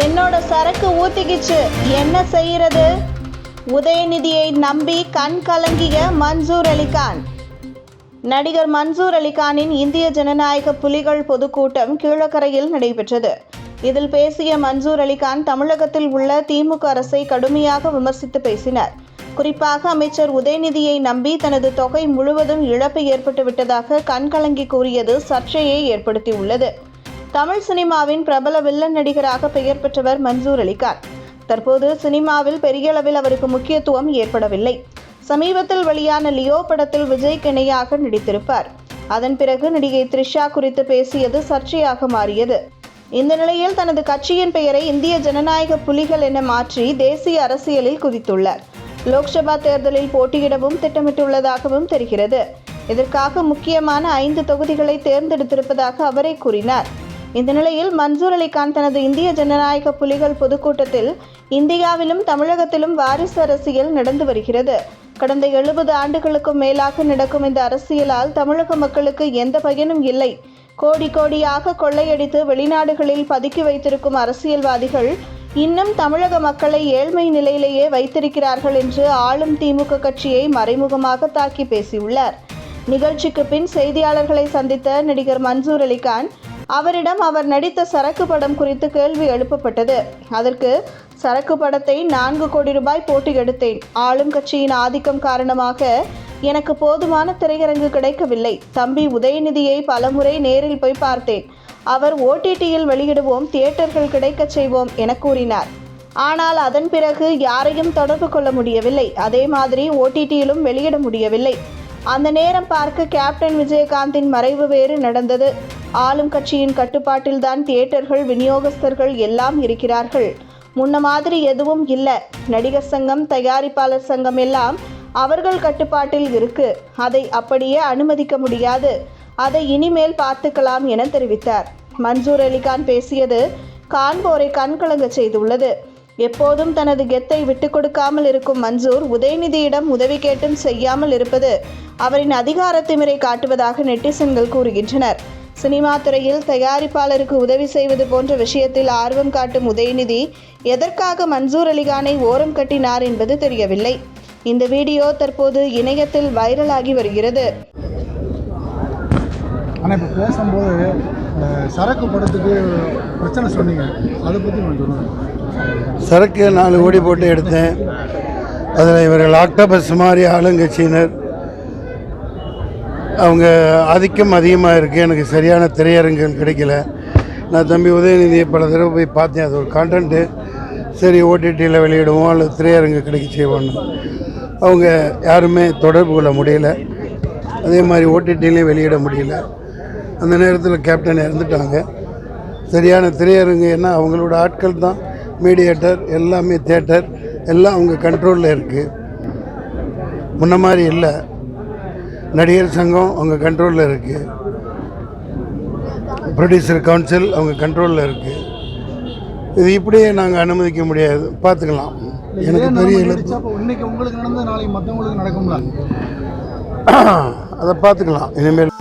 என்னோட சரக்கு ஊத்திக்கிச்சு, என்ன செய்யறது? உதயநிதியை நம்பி கண் கலங்கிய மன்சூர் அலிகான். நடிகர் மன்சூர் அலிகானின் இந்திய ஜனநாயக புலிகள் பொதுக்கூட்டம் கீழக்கரையில் நடைபெற்றது. இதில் பேசிய மன்சூர் அலிகான் தமிழகத்தில் உள்ள திமுக அரசை கடுமையாக விமர்சித்து பேசினார். குறிப்பாக அமைச்சர் உதயநிதியை நம்பி தனது தொகை முழுவதும் இழப்பு ஏற்பட்டுவிட்டதாக கண்கலங்கி கூறியது சர்ச்சையை ஏற்படுத்தியுள்ளது. தமிழ் சினிமாவின் பிரபல வில்லன் நடிகராக பெயர் பெற்றவர் மன்சூர் அலிகான். தற்போது சினிமாவில் பெரிய அளவில் அவருக்கு முக்கியத்துவம் ஏற்படவில்லை. சமீபத்தில் வெளியான லியோ படத்தில் விஜய்க்கு இணையாக நடித்திருப்பார். அதன் பிறகு நடிகை த்ரிஷா குறித்து பேசியது சர்ச்சையாக மாறியது. இந்த நிலையில் தனது கட்சியின் பெயரை இந்திய ஜனநாயக புலிகள் என மாற்றி தேசிய அரசியலில் குதித்துள்ளார். லோக்சபா தேர்தலில் போட்டியிடவும் திட்டமிட்டுள்ளதாகவும் தெரிகிறது. இதற்காக முக்கியமான 5 தொகுதிகளை தேர்ந்தெடுத்திருப்பதாக அவரே கூறினார். இந்த நிலையில் மன்சூர் அலிகான் தனது இந்திய ஜனநாயக புலிகள் பொதுக்கூட்டத்தில் இந்தியாவிலும் தமிழகத்திலும் வாரிசு அரசியல் நடந்து வருகிறது. கடந்த 70 ஆண்டுகளுக்கும் மேலாக நடக்கும் இந்த அரசியலால் தமிழக மக்களுக்கு எந்த பயனும் இல்லை. கோடி கோடியாக கொள்ளையடித்து வெளிநாடுகளில் பதுக்கி வைத்திருக்கும் அரசியல்வாதிகள் இன்னும் தமிழக மக்களை ஏழ்மை நிலையிலேயே வைத்திருக்கிறார்கள் என்று ஆளும் திமுக கட்சியை மறைமுகமாக தாக்கி பேசியுள்ளார். நிகழ்ச்சிக்கு பின் செய்தியாளர்களை சந்தித்த நடிகர் மன்சூர் அலிகான், அவரிடம் அவர் நடித்த சரக்கு படம் குறித்து கேள்வி எழுப்பப்பட்டது. அதற்கு, சரக்கு படத்தை 4 கோடி ரூபாய் போட்டு எடுத்தேன். ஆளும் கட்சியின் ஆதிக்கம் காரணமாக எனக்கு போதுமான திரையரங்கு கிடைக்கவில்லை. தம்பி உதயநிதியை பலமுறை நேரில் போய் பார்த்தேன். அவர் OTTயில் வெளியிடுவோம், தியேட்டர்கள் கிடைக்கச் செய்வோம் என கூறினார். ஆனால் அதன் பிறகு யாரையும் தொடர்பு கொள்ள முடியவில்லை. அதே மாதிரி OTTயிலும் வெளியிட முடியவில்லை. அந்த நேரம் பார்க்க கேப்டன் விஜயகாந்தின் மறைவு வேறு நடந்தது. ஆளும் கட்சியின் கட்டுப்பாட்டில்தான் தியேட்டர்கள், விநியோகஸ்தர்கள் எல்லாம் இருக்கிறார்கள். முன்ன மாதிரி எதுவும் இல்லை. நடிகர் சங்கம், தயாரிப்பாளர் சங்கம் எல்லாம் அவர்கள் கட்டுப்பாட்டில் இருக்கு. அதை அப்படியே அனுமதிக்க முடியாது. அதை இனிமேல் பார்த்துக்கலாம் என தெரிவித்தார். மன்சூர் அலிகான் பேசியது காண்போரை கண்கலங்க செய்துள்ளது. எப்போதும் தனது கெத்தை விட்டுக் கொடுக்காமல் இருக்கும் மன்சூர் உதயநிதியிடம் உதவி கேட்டும் செய்யாமல் இருப்பது அவரின் அதிகார திமிரை காட்டுவதாக நெட்டிசன்கள் கூறுகின்றனர். சினிமா துறையில் தயாரிப்பாளருக்கு உதவி செய்வது போன்ற விஷயத்தில் ஆர்வம் காட்டும் உதயநிதி எதற்காக மன்சூர் அலிகானை ஓரம் கட்டினார் என்பது தெரியவில்லை. இந்த வீடியோ தற்போது இணையத்தில் வைரலாகி வருகிறது. ஆனால் இப்போ பேசும்போது சரக்கு படத்துக்கு பிரச்சனை சொன்னீங்க, அதை பற்றி கொஞ்சம். சரக்கு 4 கோடி போட்டு எடுத்தேன். அதில் இவர்கள் ஆக்டோபஸ் மாதிரி ஆளுங்கட்சியினர் அவங்க ஆதிக்கம் அதிகமாக இருக்குது. எனக்கு சரியான திரையரங்குகள் கிடைக்கல. நான் தம்பி உதயநிதியை பல தடவை போய் பார்த்தேன். அது ஒரு கான்டென்ட்டு, சரி OTTயில் வெளியிடுவோம் அல்லது திரையரங்கு கிடைக்க செய்வோன்னு அவங்க யாருமே தொடர்பு கொள்ள முடியல. அதே மாதிரி OTTலையும் வெளியிட முடியல. அந்த நேரத்தில் கேப்டன் இறந்துட்டாங்க. சரியான திரையரங்கு என்ன அவங்களோட ஆட்கள் தான் மீடியேட்டர், எல்லாமே தியேட்டர் எல்லாம் அவங்க கண்ட்ரோலில் இருக்குது. முன்ன மாதிரி இல்லை. நடிகர் சங்கம் அவங்க கண்ட்ரோலில் இருக்குது. ப்ரொடியூசர் கவுன்சில் அவங்க கண்ட்ரோலில் இருக்குது. இது இப்படியே நாங்கள் அனுமதிக்க முடியாது. பார்த்துக்கலாம். எனக்கு பெரிய இன்னைக்கு உங்களுக்கு நடந்த நாளைக்கு மற்றவங்களுக்கு நடக்கும்ல, அதை பார்த்துக்கலாம் இனிமேல்.